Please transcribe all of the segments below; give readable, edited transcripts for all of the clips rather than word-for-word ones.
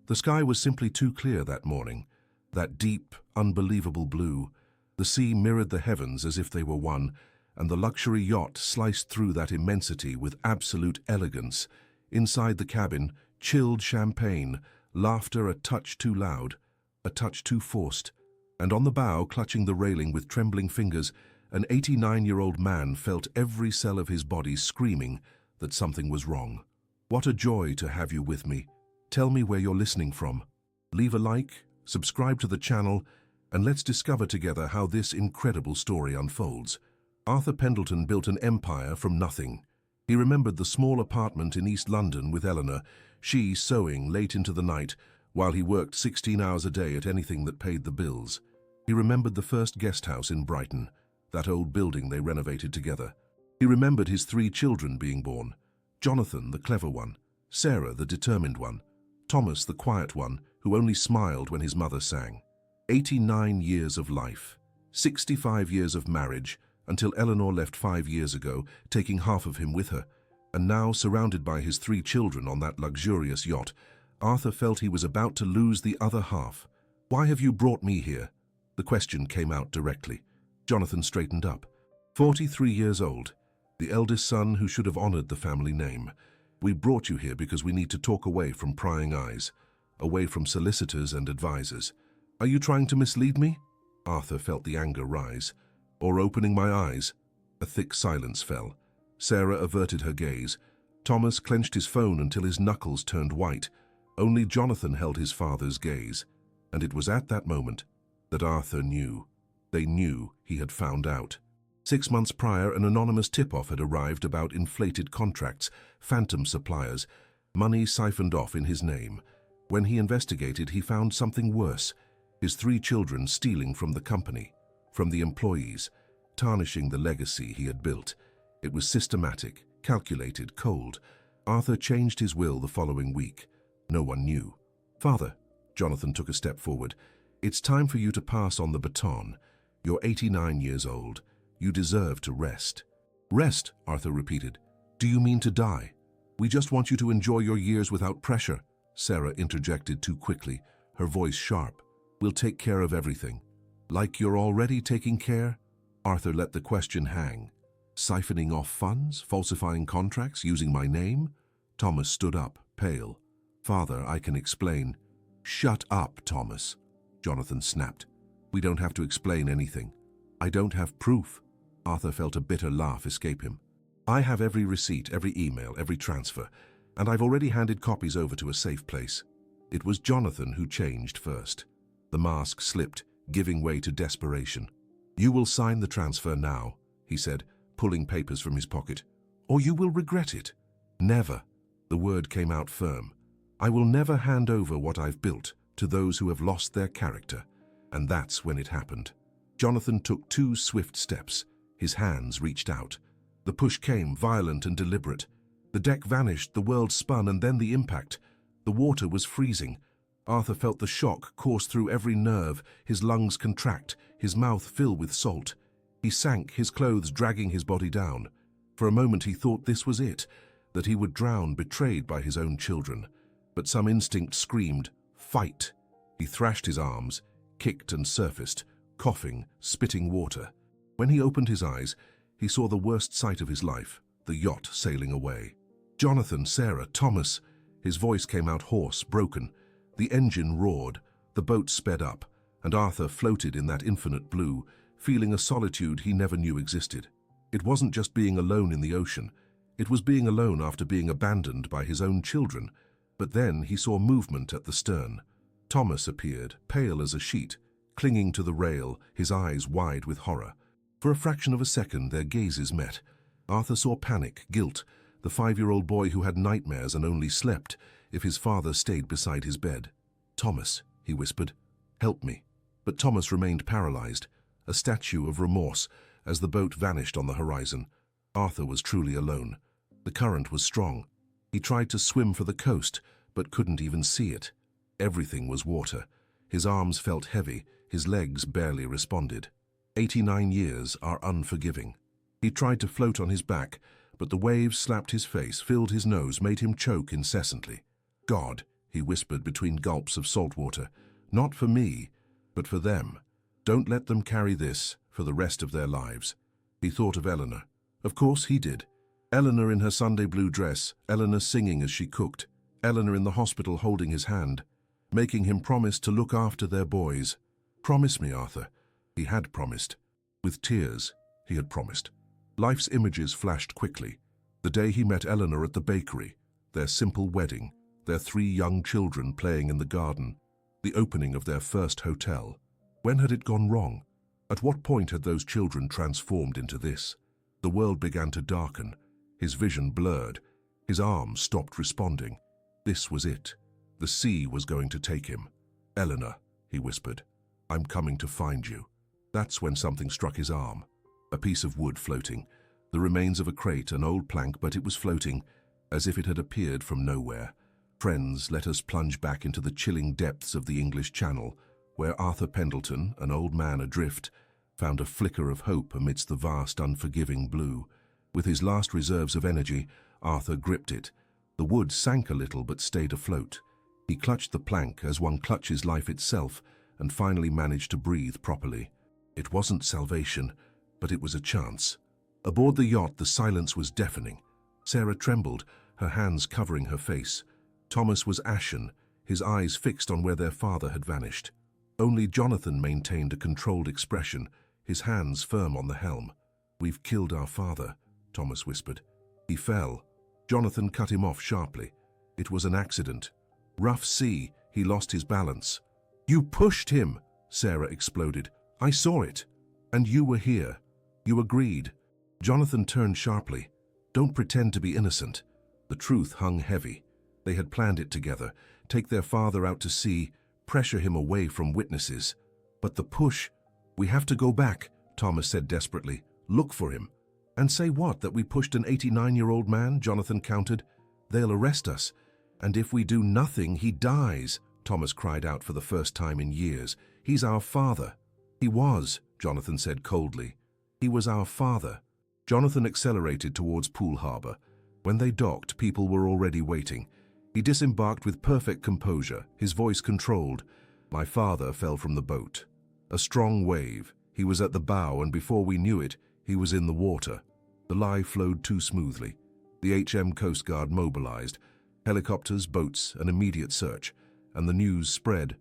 The sky was simply too clear that morning, that deep, unbelievable blue. The sea mirrored the heavens as if they were one, and the luxury yacht sliced through that immensity with absolute elegance. Inside the cabin, chilled champagne, laughter a touch too loud, a touch too forced, and on the bow, clutching the railing with trembling fingers, an 89-year-old man felt every cell of his body screaming that something was wrong. What a joy to have you with me. Tell me where you're listening from. Leave a like, subscribe to the channel, and let's discover together how this incredible story unfolds. Arthur Pendleton built an empire from nothing. He remembered the small apartment in East London with Eleanor, she sewing late into the night, while he worked 16 hours a day at anything that paid the bills. He remembered the first guest house in Brighton, that old building they renovated together. He remembered his 3 children being born: Jonathan, the clever one; Sarah, the determined one; Thomas, the quiet one, who only smiled when his mother sang. 89 years of life, 65 years of marriage, until Eleanor left 5 years ago, taking half of him with her. And now, surrounded by his 3 children on that luxurious yacht, Arthur felt he was about to lose the other half. "Why have you brought me here?" The question came out directly. Jonathan straightened up. 43 years old, the eldest son who should have honored the family name. "We brought you here because we need to talk away from prying eyes, away from solicitors and advisors. Are you trying to mislead me?" Arthur felt the anger rise. "Or opening my eyes?" A thick silence fell. Sarah averted her gaze. Thomas clenched his phone until his knuckles turned white. Only Jonathan held his father's gaze. And it was at that moment that Arthur knew. They knew he had found out. 6 months prior, an anonymous tip-off had arrived about inflated contracts, phantom suppliers, money siphoned off in his name. When he investigated, he found something worse: his 3 children stealing from the company, from the employees, tarnishing the legacy he had built. It was systematic, calculated, cold. Arthur changed his will the following week. No one knew. "Father," Jonathan took a step forward, "it's time for you to pass on the baton. You're 89 years old. You deserve to rest." "Rest," Arthur repeated. "Do you mean to die?" "We just want you to enjoy your years without pressure," Sarah interjected too quickly, her voice sharp. "We'll take care of everything." "Like you're already taking care?" Arthur let the question hang. "Siphoning off funds, falsifying contracts, using my name?" Thomas stood up, pale. "Father, I can explain." "Shut up, Thomas," Jonathan snapped. "We don't have to explain anything." "I don't have proof." Arthur felt a bitter laugh escape him. "I have every receipt, every email, every transfer, and I've already handed copies over to a safe place." It was Jonathan who changed first. The mask slipped, giving way to desperation. "You will sign the transfer now," he said, pulling papers from his pocket, "or you will regret it." "Never." The word came out firm. "I will never hand over what I've built to those who have lost their character." And that's when it happened. Jonathan took 2 swift steps. His hands reached out. The push came, violent and deliberate. The deck vanished, the world spun, and then the impact. The water was freezing. Arthur felt the shock course through every nerve, his lungs contract, his mouth fill with salt. He sank, his clothes dragging his body down. For a moment he thought this was it, that he would drown, betrayed by his own children. But some instinct screamed, "Fight!" He thrashed his arms, kicked and surfaced, coughing, spitting water. When he opened his eyes, he saw the worst sight of his life, the yacht sailing away. "Jonathan, Sarah, Thomas!" His voice came out hoarse, broken. The engine roared, the boat sped up, and Arthur floated in that infinite blue, feeling a solitude he never knew existed. It wasn't just being alone in the ocean. It was being alone after being abandoned by his own children. But then he saw movement at the stern. Thomas appeared, pale as a sheet, clinging to the rail, his eyes wide with horror. For a fraction of a second, their gazes met. Arthur saw panic, guilt, the 5-year-old boy who had nightmares and only slept if his father stayed beside his bed. "Thomas," he whispered, "help me." But Thomas remained paralyzed, a statue of remorse, as the boat vanished on the horizon. Arthur was truly alone. The current was strong. He tried to swim for the coast, but couldn't even see it. Everything was water. His arms felt heavy, his legs barely responded. 89 years are unforgiving. He tried to float on his back, but the waves slapped his face, filled his nose, made him choke incessantly. "God," he whispered between gulps of salt water. Not for me, but for them. Don't let them carry this for the rest of their lives. He thought of Eleanor. Of course he did. Eleanor in her Sunday blue dress, Eleanor singing as she cooked, Eleanor in the hospital holding his hand, making him promise to look after their boys. Promise me, Arthur. He had promised. With tears, he had promised. Life's images flashed quickly. The day he met Eleanor at the bakery, their simple wedding, their 3 young children playing in the garden, the opening of their first hotel. When had it gone wrong? At what point had those children transformed into this? The world began to darken. His vision blurred. His arms stopped responding. This was it. The sea was going to take him. Eleanor, he whispered, I'm coming to find you. That's when something struck his arm. A piece of wood floating. The remains of a crate, an old plank, but it was floating, as if it had appeared from nowhere. Friends, let us plunge back into the chilling depths of the English Channel, where Arthur Pendleton, an old man adrift, found a flicker of hope amidst the vast, unforgiving blue. With his last reserves of energy, Arthur gripped it. The wood sank a little but stayed afloat. He clutched the plank as one clutches life itself and finally managed to breathe properly. It wasn't salvation, but it was a chance. Aboard the yacht, the silence was deafening. Sarah trembled, her hands covering her face. Thomas was ashen, his eyes fixed on where their father had vanished. Only Jonathan maintained a controlled expression, his hands firm on the helm. We've killed our father, Thomas whispered. He fell. Jonathan cut him off sharply. It was an accident. Rough sea, he lost his balance. You pushed him, Sarah exploded. I saw it. And you were here. You agreed. Jonathan turned sharply. Don't pretend to be innocent. The truth hung heavy. They had planned it together. Take their father out to sea, pressure him away from witnesses. But the push... We have to go back, Thomas said desperately. Look for him. And say what, that we pushed an 89-year-old man? Jonathan countered. They'll arrest us. And if we do nothing, he dies, Thomas cried out for the first time in years. He's our father. He was, Jonathan said coldly. He was our father. Jonathan accelerated towards Poole Harbour. When they docked, people were already waiting. He disembarked with perfect composure, his voice controlled. My father fell from the boat. A strong wave. He was at the bow, and before we knew it, he was in the water. The lie flowed too smoothly. The HM Coast Guard mobilized. Helicopters, boats, an immediate search. And the news spread.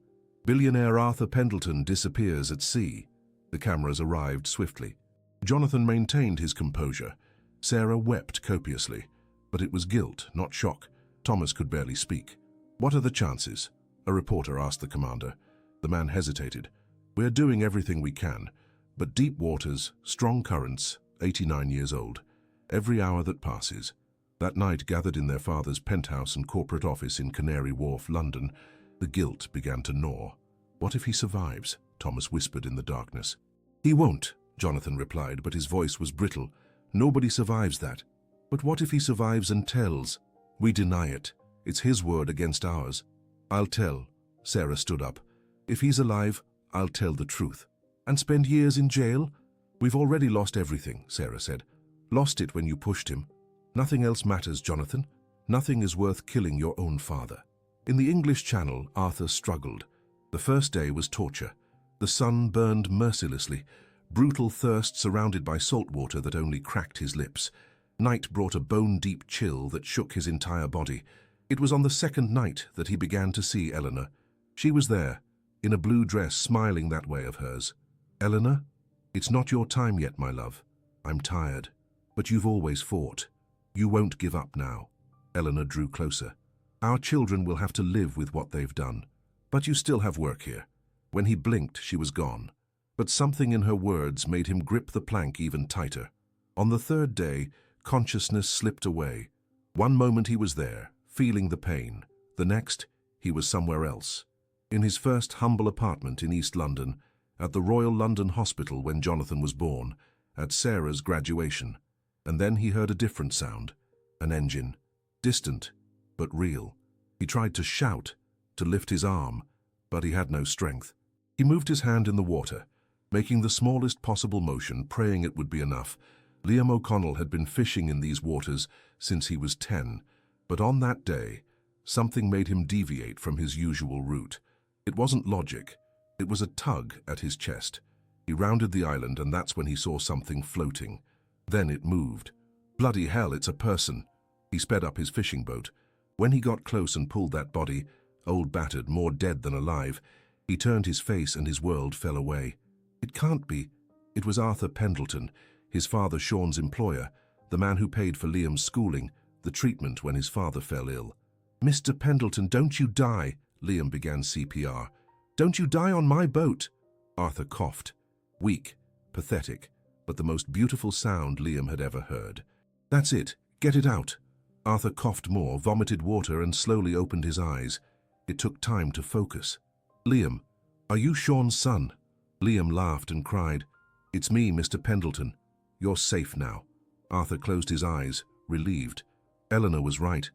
Billionaire Arthur Pendleton disappears at sea. The cameras arrived swiftly. Jonathan maintained his composure. Sarah wept copiously. But it was guilt, not shock. Thomas could barely speak. What are the chances? A reporter asked the commander. The man hesitated. We're doing everything we can. But deep waters, strong currents, 89 years old. Every hour that passes. That night, gathered in their father's penthouse and corporate office in Canary Wharf, London, the guilt began to gnaw. What if he survives? Thomas whispered in the darkness. He won't, Jonathan replied, but his voice was brittle. Nobody survives that. But what if he survives and tells? We deny it. It's his word against ours. I'll tell. Sarah stood up. If he's alive, I'll tell the truth. And spend years in jail? We've already lost everything, Sarah said. Lost it when you pushed him. Nothing else matters, Jonathan. Nothing is worth killing your own father. In the English Channel, Arthur struggled. The first day was torture. The sun burned mercilessly, brutal thirst surrounded by salt water that only cracked his lips. Night brought a bone-deep chill that shook his entire body. It was on the second night that he began to see Eleanor. She was there, in a blue dress, smiling that way of hers. Eleanor, it's not your time yet, my love. I'm tired, but you've always fought. You won't give up now. Eleanor drew closer. Our children will have to live with what they've done. But you still have work here. When he blinked, she was gone. But something in her words made him grip the plank even tighter. On the third day, consciousness slipped away. One moment he was there, feeling the pain. The next, he was somewhere else. In his first humble apartment in East London, at the Royal London Hospital when Jonathan was born, at Sarah's graduation. And then he heard a different sound. An engine. Distant, but real. He tried to shout, to lift his arm, but he had no strength. He moved his hand in the water, making the smallest possible motion, praying it would be enough. Liam O'Connell had been fishing in these waters since he was 10, but on that day, something made him deviate from his usual route. It wasn't logic. It was a tug at his chest. He rounded the island, and that's when he saw something floating. Then it moved. Bloody hell, it's a person. He sped up his fishing boat. When he got close and pulled that body, old battered, more dead than alive, he turned his face and his world fell away. It can't be. It was Arthur Pendleton, his father Sean's employer, the man who paid for Liam's schooling, the treatment when his father fell ill. "Mr. Pendleton, don't you die," Liam began CPR. "Don't you die on my boat." Arthur coughed. Weak, pathetic, but the most beautiful sound Liam had ever heard. "That's it. Get it out." Arthur coughed more, vomited water, and slowly opened his eyes. It took time to focus. "Liam, are you Sean's son?" Liam laughed and cried, "It's me, Mr. Pendleton. You're safe now." Arthur closed his eyes, relieved. Eleanor was right.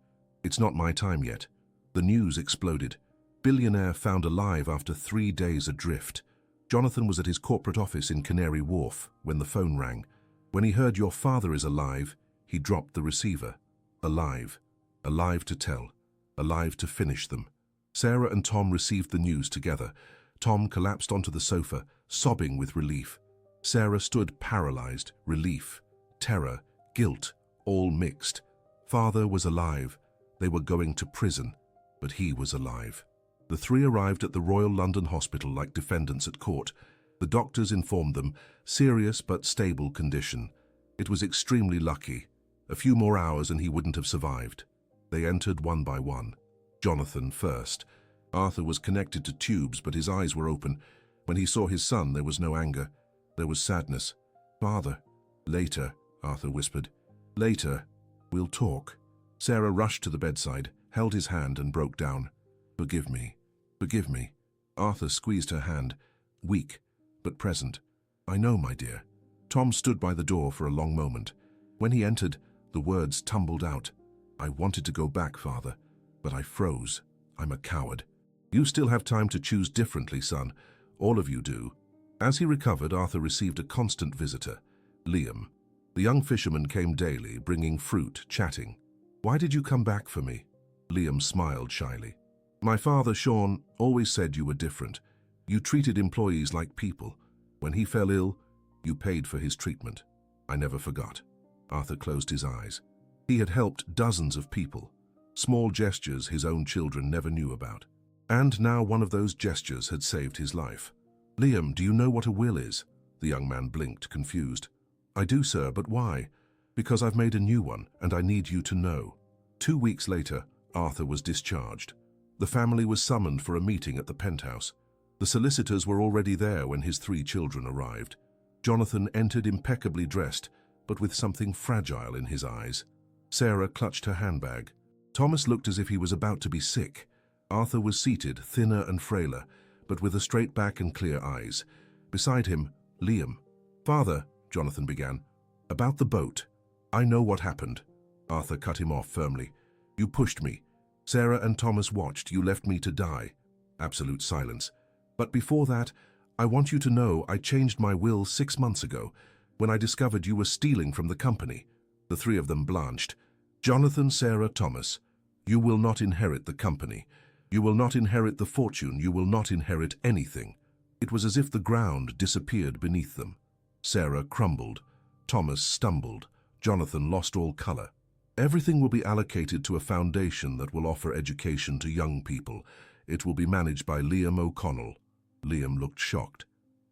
It's not my time yet. The news exploded. Billionaire found alive after 3 days adrift. Jonathan was at his corporate office in Canary Wharf when the phone rang. When he heard "your father is alive," he dropped the receiver. Alive. Alive to tell. Alive to finish them. Sarah and Tom received the news together. Tom collapsed onto the sofa, sobbing with relief. Sarah stood paralyzed, relief, terror, guilt, all mixed. Father was alive. They were going to prison, but he was alive. The three arrived at the Royal London Hospital like defendants at court. The doctors informed them, serious but stable condition. It was extremely lucky. A few more hours and he wouldn't have survived. They entered one by one. Jonathan first. Arthur was connected to tubes, but his eyes were open. When he saw his son, there was no anger. There was sadness. "Father." "Later," Arthur whispered. "Later. We'll talk." Sarah rushed to the bedside, held his hand, and broke down. "Forgive me. Forgive me." Arthur squeezed her hand, weak, but present. "I know, my dear." Tom stood by the door for a long moment. When he entered, the words tumbled out. "I wanted to go back, Father, but I froze. I'm a coward." "You still have time to choose differently, son. All of you do." As he recovered, Arthur received a constant visitor, Liam. The young fisherman came daily, bringing fruit, chatting. "Why did you come back for me?" Liam smiled shyly. "My father, Sean, always said you were different. You treated employees like people. When he fell ill, you paid for his treatment. I never forgot." Arthur closed his eyes. He had helped dozens of people. Small gestures his own children never knew about. And now one of those gestures had saved his life. "Liam, do you know what a will is?" The young man blinked, confused. "I do, sir, but why?" "Because I've made a new one, and I need you to know." 2 weeks later, Arthur was discharged. The family was summoned for a meeting at the penthouse. The solicitors were already there when his 3 children arrived. Jonathan entered impeccably dressed, but with something fragile in his eyes. Sarah clutched her handbag. Thomas looked as if he was about to be sick. Arthur was seated, thinner and frailer, but with a straight back and clear eyes. Beside him, Liam. "Father," Jonathan began, "about the boat. I know what happened." Arthur cut him off firmly. "You pushed me. Sarah and Thomas watched. You left me to die." Absolute silence. "But before that, I want you to know I changed my will 6 months ago, when I discovered you were stealing from the company." The 3 of them blanched. "Jonathan, Sarah, Thomas, you will not inherit the company. You will not inherit the fortune. You will not inherit anything." It was as if the ground disappeared beneath them. Sarah crumbled. Thomas stumbled. Jonathan lost all color. "Everything will be allocated to a foundation that will offer education to young people. It will be managed by Liam O'Connell." Liam looked shocked.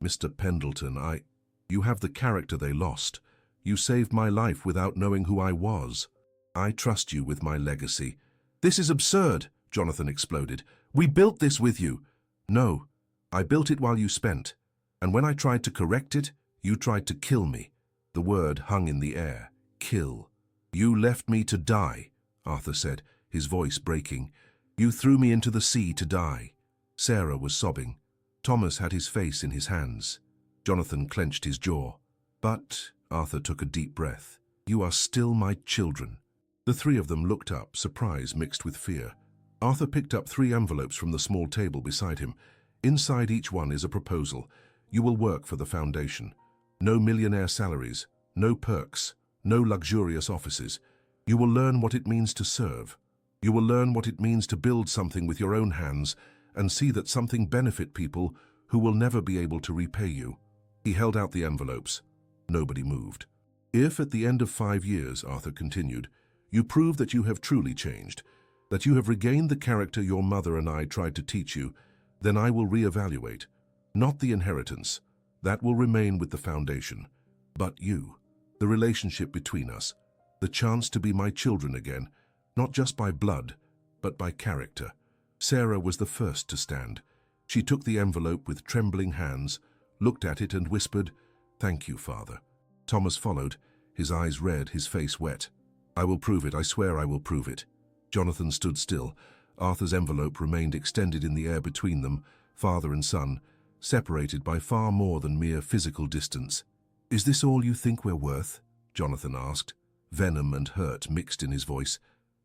"Mr. Pendleton, You have the character they lost. You saved my life without knowing who I was. I trust you with my legacy." "This is absurd," Jonathan exploded. "We built this with you." "No, I built it while you spent. And when I tried to correct it, you tried to kill me." The word hung in the air. Kill. "You left me to die," Arthur said, his voice breaking. "You threw me into the sea to die." Sarah was sobbing. Thomas had his face in his hands. Jonathan clenched his jaw. "But," Arthur took a deep breath, "you are still my children." The 3 of them looked up, surprise mixed with fear. Arthur picked up 3 envelopes from the small table beside him. Inside each one is a proposal. You will work for the foundation. No millionaire salaries, no perks, no luxurious offices. You will learn what it means to serve. You will learn what it means to build something with your own hands and see that something benefit people who will never be able to repay you. He held out the envelopes. Nobody moved. If at the end of 5 years, Arthur continued, you prove that you have truly changed, that you have regained the character your mother and I tried to teach you, then I will reevaluate. Not the inheritance. That will remain with the foundation. But you, the relationship between us, the chance to be my children again, not just by blood, but by character. Sarah was the first to stand. She took the envelope with trembling hands, looked at it and whispered, "Thank you, Father." Thomas followed, his eyes red, his face wet. "I will prove it, I swear I will prove it." Jonathan stood still. Arthur's envelope remained extended in the air between them, father and son, separated by far more than mere physical distance. "Is this all you think we're worth?" Jonathan asked, venom and hurt mixed in his voice.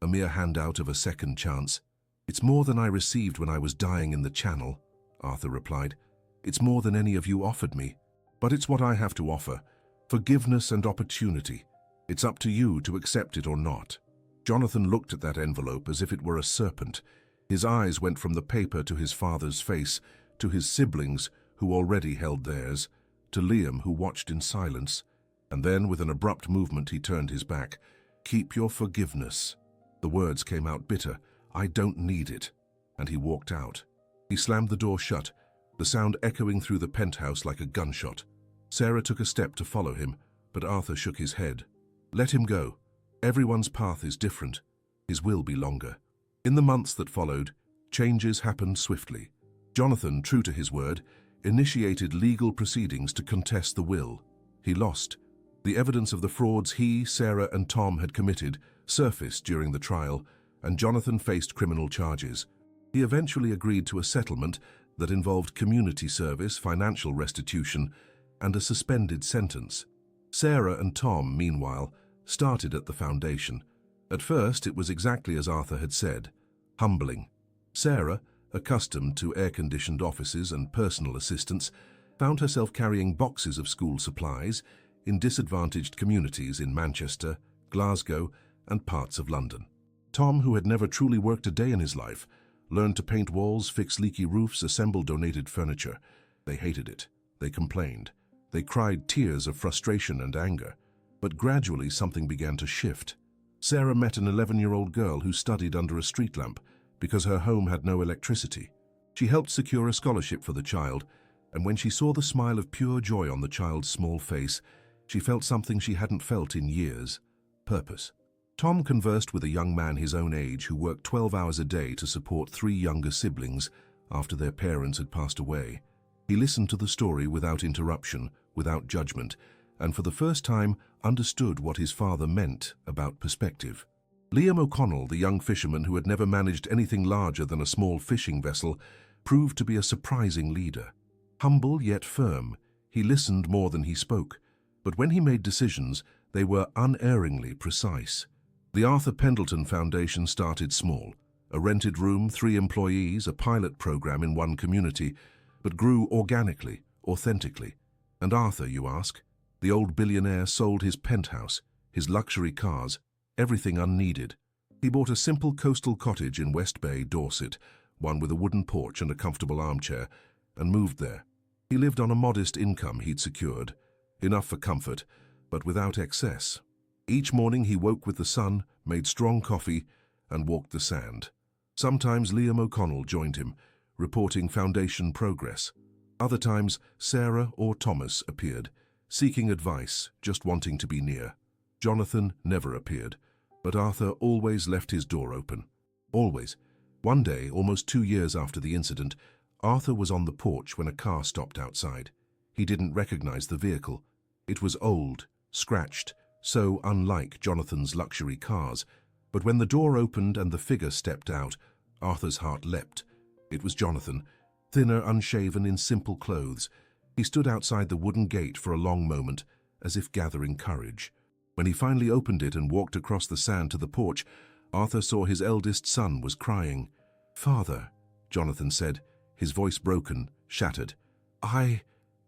"A mere handout of a second chance." "It's more than I received when I was dying in the Channel," Arthur replied. "It's more than any of you offered me. But it's what I have to offer. Forgiveness and opportunity. It's up to you to accept it or not." Jonathan looked at that envelope as if it were a serpent. His eyes went from the paper to his father's face, to his siblings, who already held theirs, to Liam, who watched in silence. And then, with an abrupt movement, he turned his back. "Keep your forgiveness." The words came out bitter. "I don't need it." And he walked out. He slammed the door shut, the sound echoing through the penthouse like a gunshot. Sarah took a step to follow him, but Arthur shook his head. "Let him go. Everyone's path is different. His will be longer." In the months that followed, changes happened swiftly. Jonathan, true to his word, initiated legal proceedings to contest the will. He lost. The evidence of the frauds he, Sarah, and Tom had committed surfaced during the trial, and Jonathan faced criminal charges. He eventually agreed to a settlement that involved community service, financial restitution, and a suspended sentence. Sarah and Tom, meanwhile, started at the foundation. At first, it was exactly as Arthur had said, humbling. Sarah, accustomed to air-conditioned offices and personal assistance, found herself carrying boxes of school supplies in disadvantaged communities in Manchester, Glasgow, and parts of London. Tom, who had never truly worked a day in his life, learned to paint walls, fix leaky roofs, assemble donated furniture. They hated it. They complained. They cried tears of frustration and anger. But gradually something began to shift. Sarah met an 11-year-old girl who studied under a street lamp because her home had no electricity. She helped secure a scholarship for the child, and when she saw the smile of pure joy on the child's small face, she felt something she hadn't felt in years: purpose. Tom conversed with a young man his own age who worked 12 hours a day to support 3 younger siblings after their parents had passed away. He listened to the story without interruption, without judgment, and for the first time understood what his father meant about perspective. Liam O'Connell, the young fisherman who had never managed anything larger than a small fishing vessel, proved to be a surprising leader. Humble yet firm, he listened more than he spoke, but when he made decisions, they were unerringly precise. The Arthur Pendleton Foundation started small, a rented room, 3 employees, a pilot program in one community, but grew organically, authentically. And Arthur, you ask? The old billionaire sold his penthouse, his luxury cars, everything unneeded. He bought a simple coastal cottage in West Bay, Dorset, one with a wooden porch and a comfortable armchair, and moved there. He lived on a modest income he'd secured, enough for comfort, but without excess. Each morning he woke with the sun, made strong coffee, and walked the sand. Sometimes Liam O'Connell joined him, reporting foundation progress. Other times Sarah or Thomas appeared, seeking advice, just wanting to be near. Jonathan never appeared, but Arthur always left his door open. Always. One day, almost 2 years after the incident, Arthur was on the porch when a car stopped outside. He didn't recognize the vehicle. It was old, scratched, so unlike Jonathan's luxury cars. But when the door opened and the figure stepped out, Arthur's heart leapt. It was Jonathan, thinner, unshaven, in simple clothes. He stood outside the wooden gate for a long moment, as if gathering courage. When he finally opened it and walked across the sand to the porch, Arthur saw his eldest son was crying. "Father," Jonathan said, his voice broken, shattered.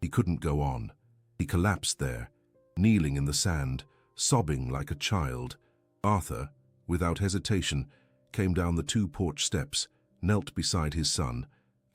He couldn't go on. He collapsed there, kneeling in the sand, sobbing like a child. Arthur, without hesitation, came down the 2 porch steps, knelt beside his son,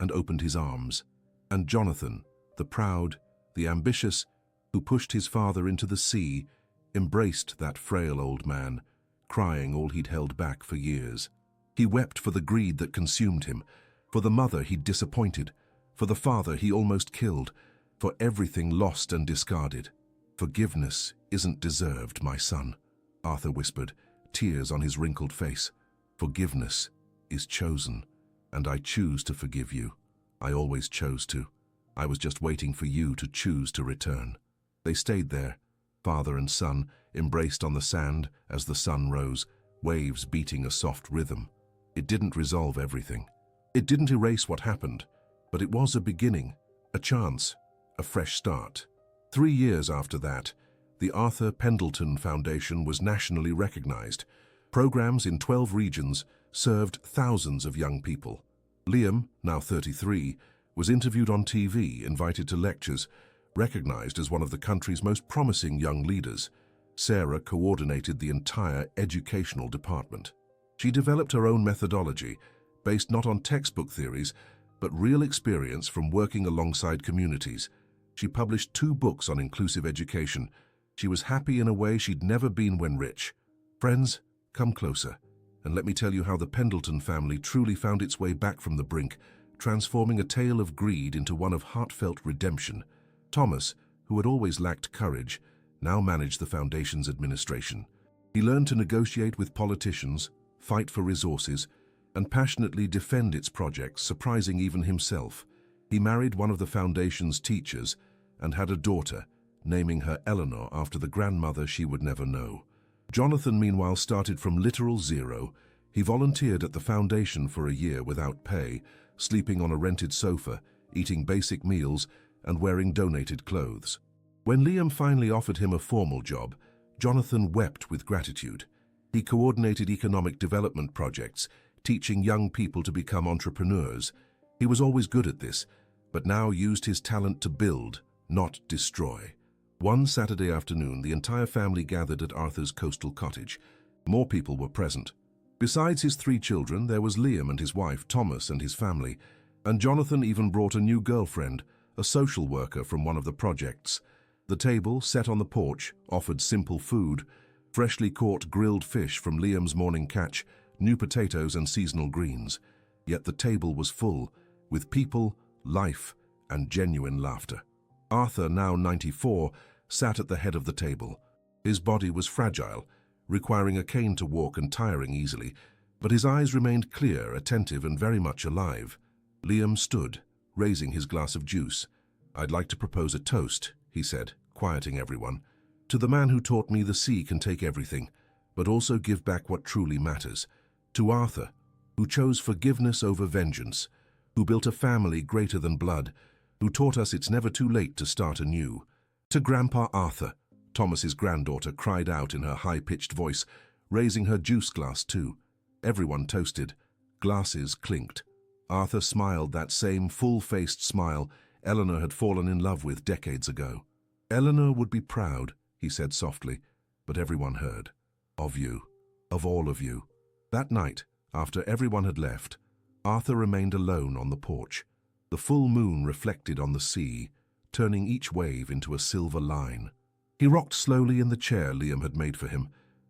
and opened his arms. And Jonathan, the proud, the ambitious, who pushed his father into the sea, embraced that frail old man, crying all he'd held back for years. He wept for the greed that consumed him, for the mother he'd disappointed, for the father he almost killed, for everything lost and discarded. "Forgiveness isn't deserved, my son," Arthur whispered, tears on his wrinkled face. "Forgiveness is chosen, and I choose to forgive you. I always chose to. I was just waiting for you to choose to return." They stayed there, father and son, embraced on the sand as the sun rose, waves beating a soft rhythm. It didn't resolve everything. It didn't erase what happened, but it was a beginning, a chance, a fresh start. 3 years after that, the Arthur Pendleton Foundation was nationally recognized. Programs in 12 regions served thousands of young people. Liam, now 33, was interviewed on TV, invited to lectures, recognized as one of the country's most promising young leaders. Sarah coordinated the entire educational department. She developed her own methodology, based not on textbook theories, but real experience from working alongside communities. She published 2 books on inclusive education. She was happy in a way she'd never been when rich. Friends, come closer, and let me tell you how the Pendleton family truly found its way back from the brink, transforming a tale of greed into one of heartfelt redemption. Thomas, who had always lacked courage, now managed the foundation's administration. He learned to negotiate with politicians, fight for resources, and passionately defend its projects, surprising even himself. He married one of the foundation's teachers and had a daughter, naming her Eleanor after the grandmother she would never know. Jonathan, meanwhile, started from literal zero. He volunteered at the foundation for a year without pay, sleeping on a rented sofa, eating basic meals, and wearing donated clothes. When Liam finally offered him a formal job, Jonathan wept with gratitude. He coordinated economic development projects, teaching young people to become entrepreneurs. He was always good at this, but now used his talent to build, not destroy. One Saturday afternoon, the entire family gathered at Arthur's coastal cottage. More people were present. Besides his 3 children, there was Liam and his wife, Thomas, and his family, and Jonathan even brought a new girlfriend, a social worker from one of the projects. The table, set on the porch, offered simple food: freshly caught grilled fish from Liam's morning catch, new potatoes and seasonal greens. Yet the table was full, with people, life, and genuine laughter. Arthur, now 94, sat at the head of the table. His body was fragile, requiring a cane to walk and tiring easily, but his eyes remained clear, attentive, and very much alive. Liam stood, raising his glass of juice. "I'd like to propose a toast," he said, quieting everyone, "to the man who taught me the sea can take everything, but also give back what truly matters. To Arthur, who chose forgiveness over vengeance, who built a family greater than blood, who taught us it's never too late to start anew. To Grandpa Arthur," Thomas's granddaughter cried out in her high-pitched voice, raising her juice glass too. Everyone toasted. Glasses clinked. Arthur smiled, that same full-faced smile Eleanor had fallen in love with decades ago. "Eleanor would be proud," he said softly, but everyone heard. "Of you. Of all of you." That night, after everyone had left, Arthur remained alone on the porch. The full moon reflected on the sea, turning each wave into a silver line. He rocked slowly in the chair Liam had made for him,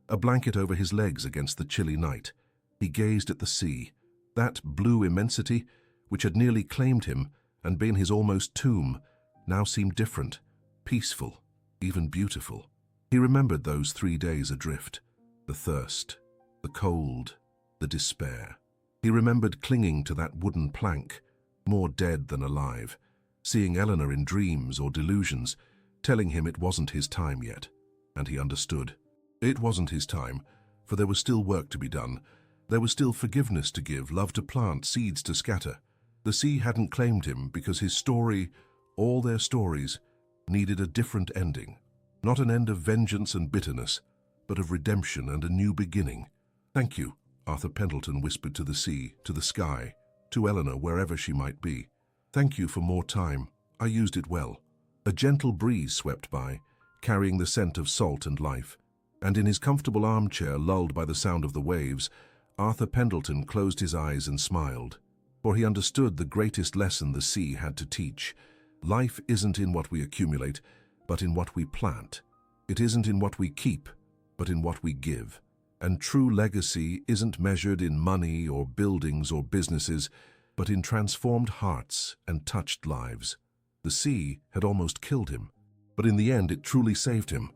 a blanket over his legs against the chilly night. He gazed at the sea, that blue immensity, which had nearly claimed him and been his almost tomb, now seemed different, peaceful, even beautiful. He remembered those 3 days adrift, the thirst, the cold, the despair. He remembered clinging to that wooden plank, more dead than alive, seeing Eleanor in dreams or delusions, telling him it wasn't his time yet. And he understood. It wasn't his time, for there was still work to be done. There was still forgiveness to give, love to plant, seeds to scatter. The sea hadn't claimed him because his story, all their stories, needed a different ending. Not an end of vengeance and bitterness, but of redemption and a new beginning. "Thank you," Arthur Pendleton whispered to the sea, to the sky, to Eleanor wherever she might be. "Thank you for more time. I used it well." A gentle breeze swept by, carrying the scent of salt and life, and in his comfortable armchair, lulled by the sound of the waves, Arthur Pendleton closed his eyes and smiled, for he understood the greatest lesson the sea had to teach. Life isn't in what we accumulate, but in what we plant. It isn't in what we keep, but in what we give. And true legacy isn't measured in money or buildings or businesses, but in transformed hearts and touched lives. The sea had almost killed him, but in the end it truly saved him.